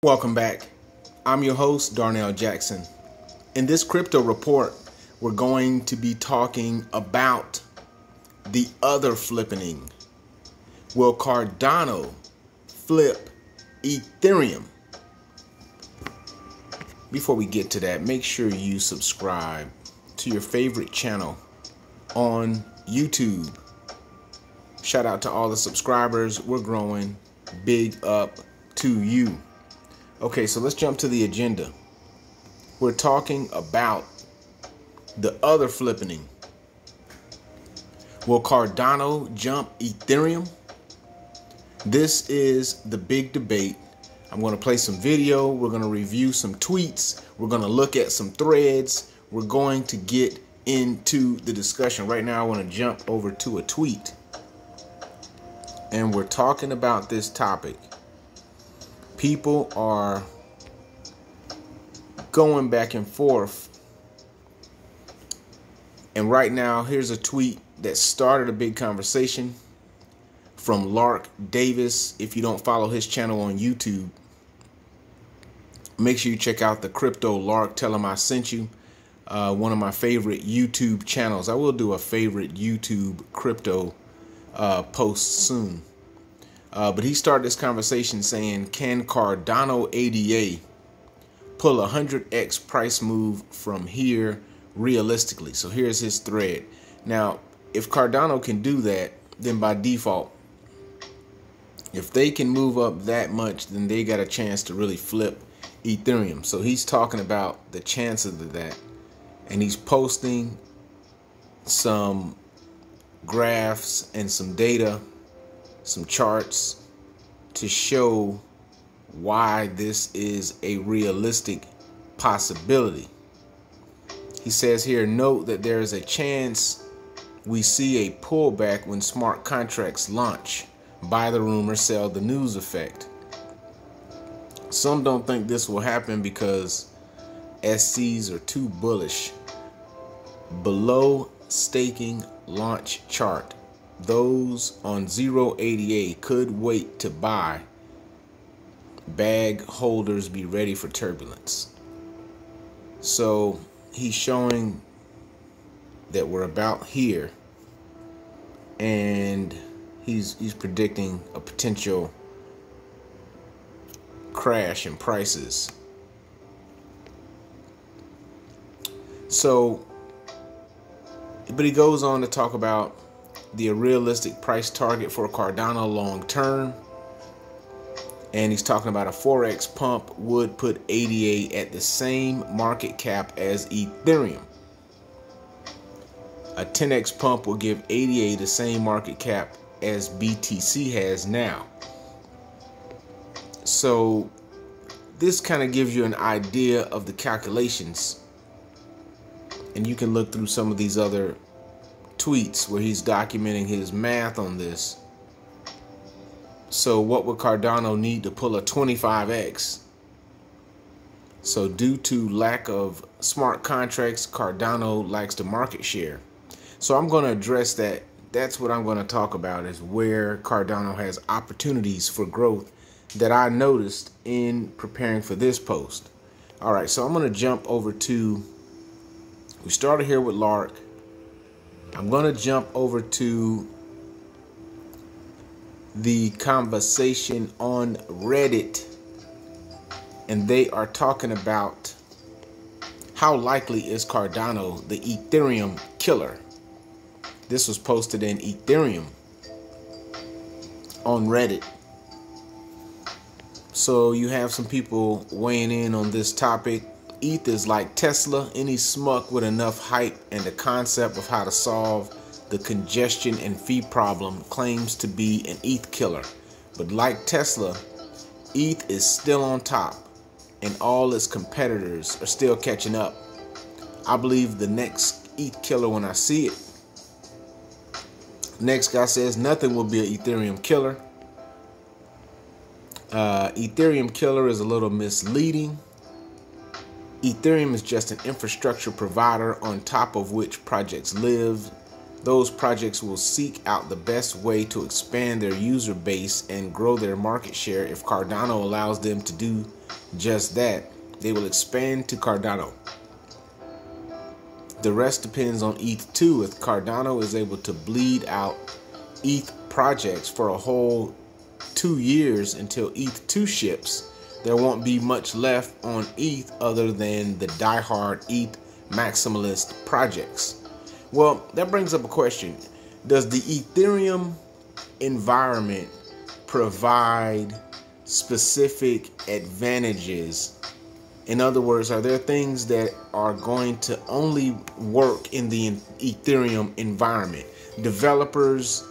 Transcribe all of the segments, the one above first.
Welcome back. I'm your host, Darnell Jackson. In this crypto report, we're going to be talking about the other flippening. Will Cardano flip Ethereum? Before we get to that, make sure you subscribe to your favorite channel on YouTube. Shout out to all the subscribers. We're growing. Big up to you. Okay, so let's jump to the agenda. We're talking about the other flippening. Will Cardano jump Ethereum? This is the big debate. I'm going to play some video. We're going to review some tweets. We're going to look at some threads. We're going to get into the discussion. Right now, I want to jump over to a tweet. And we're talking about this topic. People are going back and forth. And right now, here's a tweet that started a big conversation from Lark Davis. If you don't follow his channel on YouTube, make sure you check out the Crypto Lark. Tell him I sent you. One of my favorite YouTube channels. I will do a favorite YouTube crypto post soon. But he started this conversation saying, can Cardano ADA pull a 100x price move from here realistically? So here's his thread. Now, if Cardano can do that, then by default, if they can move up that much, then they got a chance to really flip Ethereum. So he's talking about the chances of that. And he's posting some graphs and some data, some charts to show why this is a realistic possibility. He says here, note that there is a chance we see a pullback when smart contracts launch. Buy the rumor, sell the news effect. Some don't think this will happen because SCs are too bullish. Below staking launch chart. Those on 0.88 could wait to buy. Bag holders be ready for turbulence. So he's showing that we're about here, and he's predicting a potential crash in prices. So, but he goes on to talk about the realistic price target for Cardano long term. And he's talking about a 4x pump would put ADA at the same market cap as Ethereum. A 10x pump will give ADA the same market cap as BTC has now. So this kind of gives you an idea of the calculations. And you can look through some of these other tweets where he's documenting his math on this. So what would Cardano need to pull a 25x? So due to lack of smart contracts, Cardano lacks the market share. So I'm going to address that. That's what I'm going to talk about, is where Cardano has opportunities for growth that I noticed in preparing for this post. All right, so I'm going to jump over to, we started here with Lark. I'm going to jump over to the conversation on Reddit, and they are talking about how likely is Cardano the Ethereum killer. This was posted in Ethereum on Reddit. So you have some people weighing in on this topic. ETH is like Tesla. Any smuck with enough hype and the concept of how to solve the congestion and fee problem claims to be an ETH killer. But like Tesla, ETH is still on top and all its competitors are still catching up. I believe the next ETH killer when I see it. Next guy says nothing will be an Ethereum killer. Ethereum killer is a little misleading. Ethereum is just an infrastructure provider on top of which projects live. Those projects will seek out the best way to expand their user base and grow their market share if Cardano allows them to do just that. They will expand to Cardano. The rest depends on ETH2. If Cardano is able to bleed out ETH projects for a whole 2 years until ETH2 ships, there won't be much left on ETH other than the diehard ETH maximalist projects. Well, that brings up a question. Does the Ethereum environment provide specific advantages? In other words, are there things that are going to only work in the Ethereum environment? Developers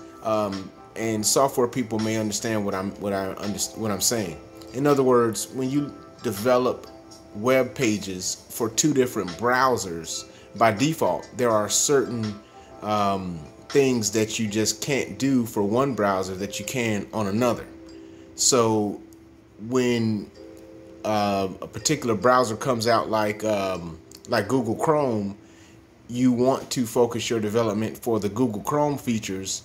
and software people may understand what I'm saying. In other words, when you develop web pages for 2 different browsers, by default, there are certain things that you just can't do for one browser that you can on another. So when a particular browser comes out like Google Chrome, you want to focus your development for the Google Chrome features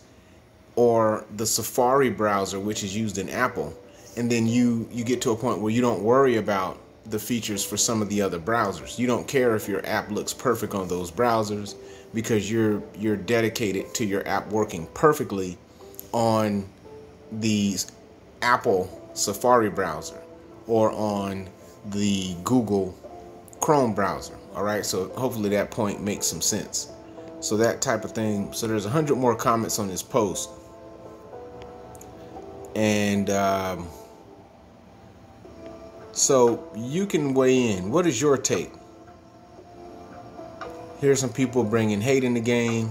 or the Safari browser, which is used in Apple. And then you get to a point where you don't worry about the features for some of the other browsers. You don't care if your app looks perfect on those browsers because you're dedicated to your app working perfectly on the Apple Safari browser or on the Google Chrome browser. All right, so hopefully that point makes some sense. So that type of thing. So there's 100 more comments on this post. And so you can weigh in. What is your take? Here's some people bringing hate in the game.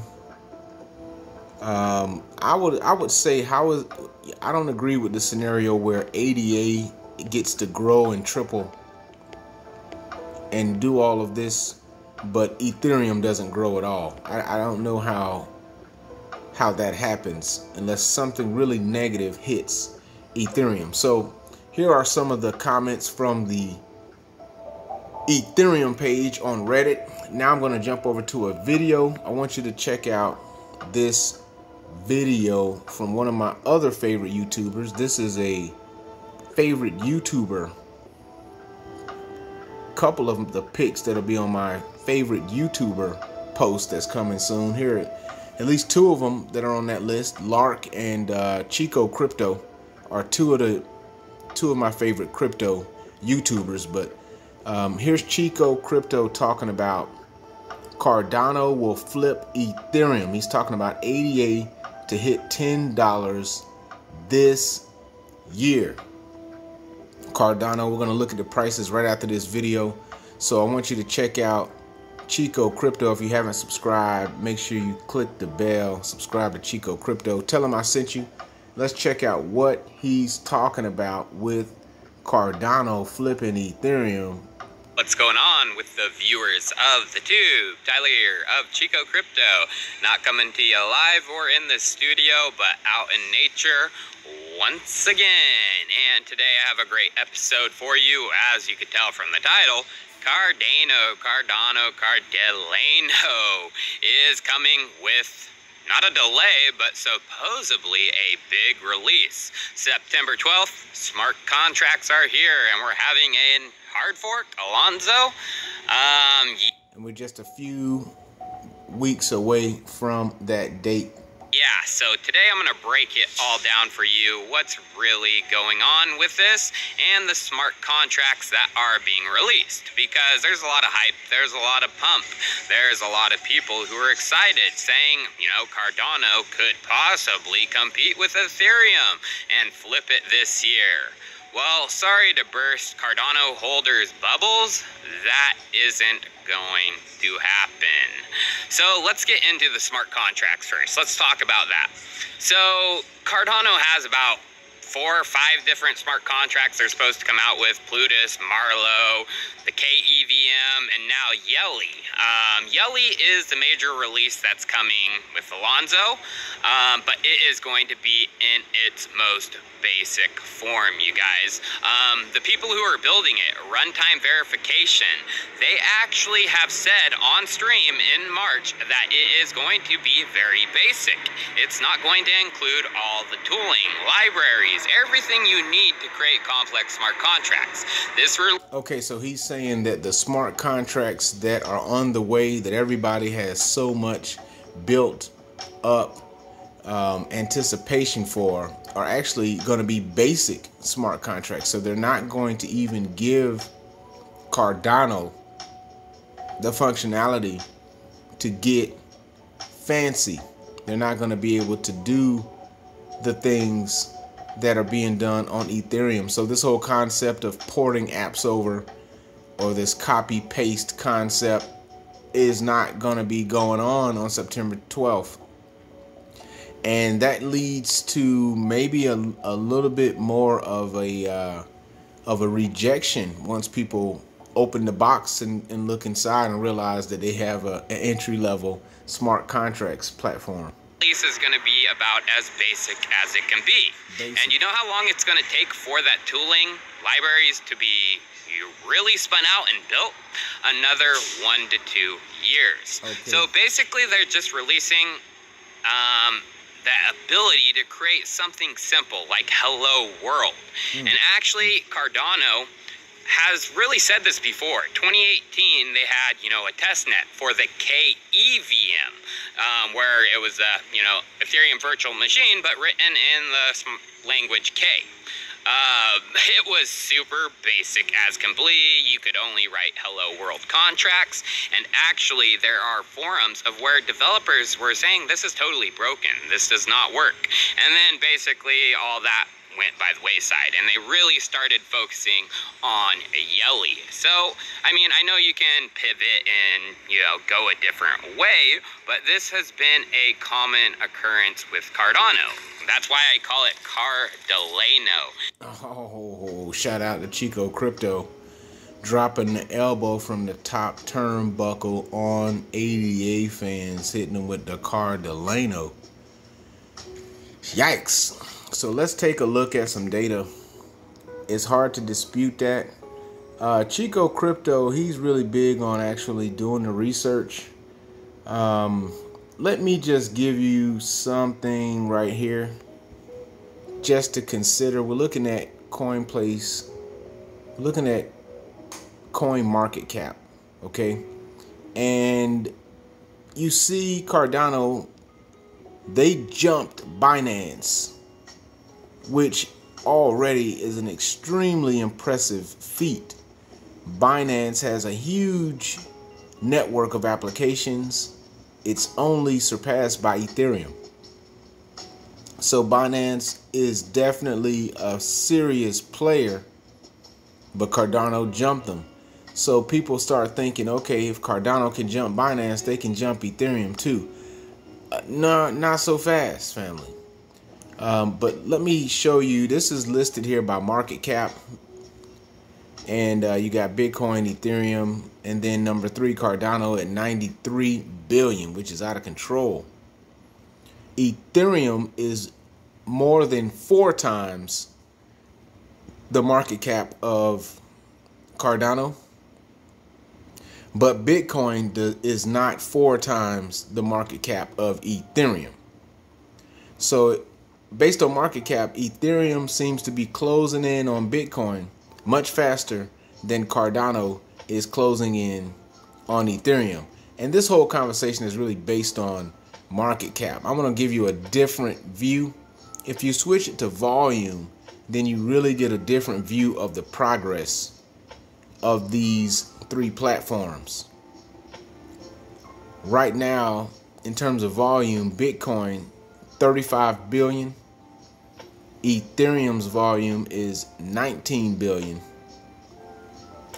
I would say I don't agree with the scenario where ADA gets to grow and triple and do all of this, but Ethereum doesn't grow at all. I don't know how that happens unless something really negative hits Ethereum. So here are some of the comments from the Ethereum page on Reddit. Now I'm going to jump over to a video. I want you to check out this video from one of my other favorite YouTubers. This is a favorite YouTuber. Couple of the pics that'll be on my favorite YouTuber post that's coming soon. Here, at least 2 of them that are on that list. Lark and Chico Crypto are two of my favorite crypto YouTubers. But here's Chico Crypto talking about Cardano will flip Ethereum. He's talking about ADA to hit $10 this year. Cardano, we're going to look at the prices right after this video. So I want you to check out Chico Crypto. If you haven't subscribed, make sure you click the bell, subscribe to Chico Crypto. Tell him I sent you. Let's check out what he's talking about with Cardano flipping Ethereum. What's going on with the viewers of the tube? Tyler here of Chico Crypto, not coming to you live or in the studio, but out in nature once again. And today I have a great episode for you, as you could tell from the title. Cardano is coming with not a delay, but supposedly a big release. September 12th, smart contracts are here, and we're having a hard fork, Alonzo. And we're just a few weeks away from that date. Yeah, so today I'm going to break it all down for you, what's really going on with this, and the smart contracts that are being released. Because there's a lot of hype, there's a lot of pump, there's a lot of people who are excited, saying, you know, Cardano could possibly compete with Ethereum and flip it this year. Well, sorry to burst Cardano holders' bubbles, that isn't going to happen. So let's get into the smart contracts first. Let's talk about that. So Cardano has about 4 or 5 different smart contracts they're supposed to come out with. Plutus, Marlow, the KEVM, and now Yelly. Yelly is the major release that's coming with Alonzo, but it is going to be in its most basic form, you guys. The people who are building it, Runtime Verification, they actually have said on stream in March that it is going to be very basic. It's not going to include all the tooling, libraries, utilities, everything you need to create complex smart contracts. Okay, so he's saying that the smart contracts that are on the way, that everybody has so much built up anticipation for, are actually going to be basic smart contracts. So they're not going to even give Cardano the functionality to get fancy. They're not going to be able to do the things that are being done on Ethereum. So this whole concept of porting apps over, or this copy paste concept, is not going to be going on September 12th. And that leads to maybe a little bit more of a rejection once people open the box and look inside and realize that they have an entry-level smart contracts platform. Release is going to be about as basic as it can be. And you know how long it's going to take for that tooling libraries to be really spun out and built? Another 1 to 2 years. Okay. So basically they're just releasing that ability to create something simple like Hello World. And actually Cardano has really said this before. 2018, they had, a test net for the KEVM, where it was a, Ethereum virtual machine, but written in the language K. It was super basic as can be. You could only write Hello World contracts, and actually there are forums of where developers were saying this is totally broken, this does not work. And then basically all that went by the wayside, and they really started focusing on Yelly. So, I mean, I know you can pivot and, go a different way, but this has been a common occurrence with Cardano. That's why I call it Cardano. Oh, shout out to Chico Crypto, dropping the elbow from the top turnbuckle on ADA fans, hitting them with the Cardano. Yikes. So let's take a look at some data. It's hard to dispute that. Chico Crypto, he's really big on actually doing the research. Let me just give you something right here just to consider. We're looking at CoinPlace, looking at coin market cap, okay? And you see Cardano, they jumped Binance, which already is an extremely impressive feat. Binance has a huge network of applications. It's only surpassed by Ethereum. So Binance is definitely a serious player, but Cardano jumped them. So people start thinking, okay, if Cardano can jump Binance, they can jump Ethereum too. No, not so fast, family. But let me show you. This is listed here by market cap, and you got Bitcoin, Ethereum, and then number 3 Cardano at 93 billion, which is out of control. Ethereum is more than 4 times the market cap of Cardano, but Bitcoin is not 4 times the market cap of Ethereum. So based on market cap, Ethereum seems to be closing in on Bitcoin much faster than Cardano is closing in on Ethereum. And this whole conversation is really based on market cap. I'm going to give you a different view. If you switch it to volume, then you really get a different view of the progress of these 3 platforms. Right now, in terms of volume, Bitcoin 35 billion. Ethereum's volume is 19 billion.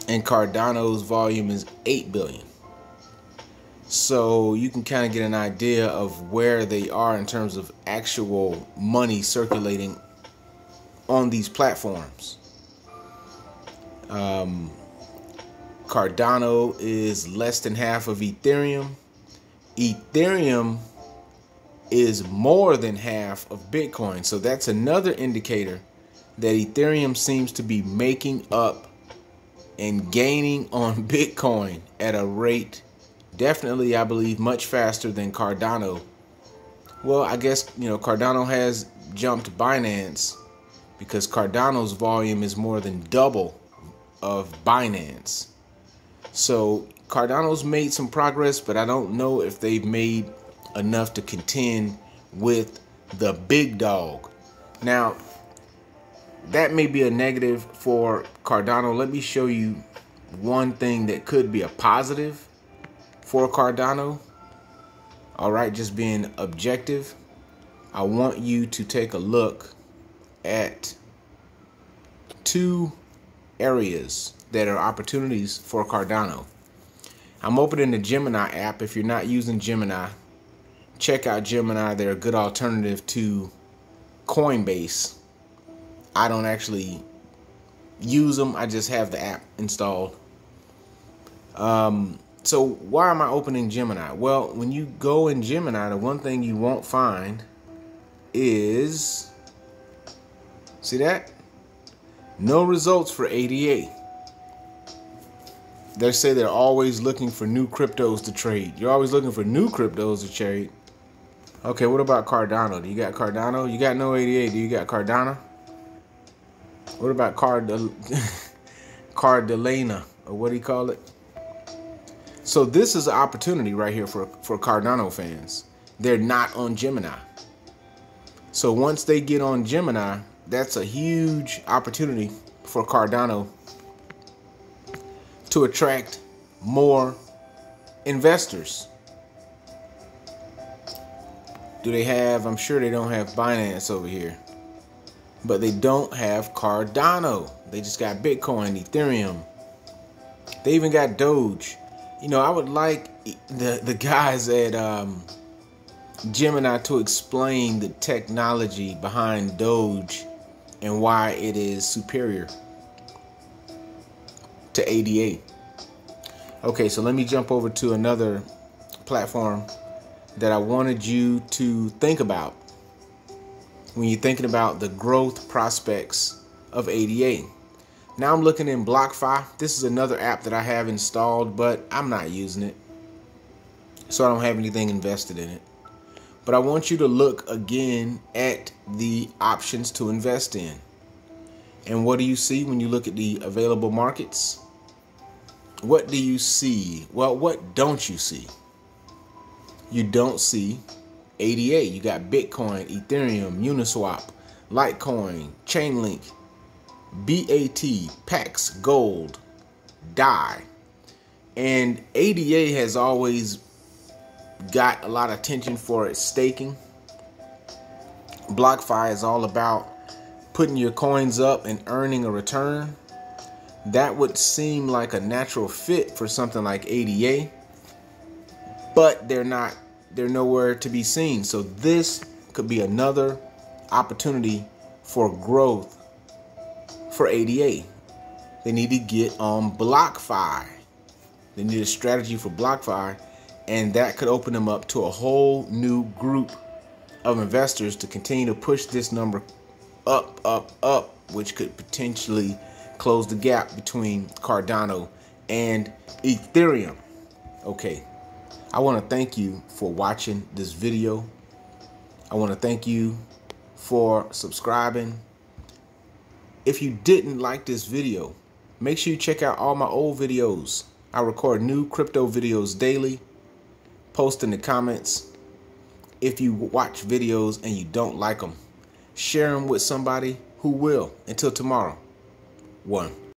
And Cardano's volume is 8 billion. So you can kind of get an idea of where they are in terms of actual money circulating on these platforms. Cardano is less than half of Ethereum. Ethereum is more than half of Bitcoin. So that's another indicator that Ethereum seems to be making up and gaining on Bitcoin at a rate definitely, I believe, much faster than Cardano. Well, I guess, Cardano has jumped Binance, because Cardano's volume is more than double of Binance. So Cardano's made some progress, but I don't know if they've made enough to contend with the big dog. Now, that may be a negative for Cardano. Let me show you one thing that could be a positive for Cardano. All right, just being objective, I want you to take a look at two areas that are opportunities for Cardano. I'm opening the Gemini app. If you're not using Gemini, check out Gemini. They're a good alternative to Coinbase. I don't actually use them. I just have the app installed. So why am I opening Gemini? Well, when you go in Gemini, the one thing you won't find is, see that? No results for ADA. They say they're always looking for new cryptos to trade. You're always looking for new cryptos to trade. Okay, what about Cardano? Do you got Cardano? You got no ADA. Do you got Cardano? What about Cardalena, or what do you call it? So this is an opportunity right here for Cardano fans. They're not on Gemini. So once they get on Gemini, that's a huge opportunity for Cardano to attract more investors. Do they have, I'm sure they don't have Binance over here, but they don't have Cardano. They just got Bitcoin, Ethereum. They even got Doge. You know, I would like the guys at Gemini to explain the technology behind Doge and why it is superior to ADA. Okay, so let me jump over to another platform that I wanted you to think about when you're thinking about the growth prospects of ADA. Now I'm looking in BlockFi. This is another app that I have installed, but I'm not using it, so I don't have anything invested in it. But I want you to look again at the options to invest in. And what do you see when you look at the available markets? What do you see? Well, what don't you see? You don't see ADA. You got Bitcoin, Ethereum, Uniswap, Litecoin, Chainlink, BAT, PAX, Gold, DAI. And ADA has always got a lot of attention for its staking. BlockFi is all about putting your coins up and earning a return. That would seem like a natural fit for something like ADA, but they're not. They're nowhere to be seen. So this could be another opportunity for growth for ADA. They need to get on BlockFi. They need a strategy for BlockFi, and that could open them up to a whole new group of investors to continue to push this number up, up, up, which could potentially close the gap between Cardano and Ethereum. Okay, I want to thank you for watching this video. I want to thank you for subscribing. If you didn't like this video, make sure you check out all my old videos. I record new crypto videos daily. Post in the comments. If you watch videos and you don't like them, share them with somebody who will. Until tomorrow, 1.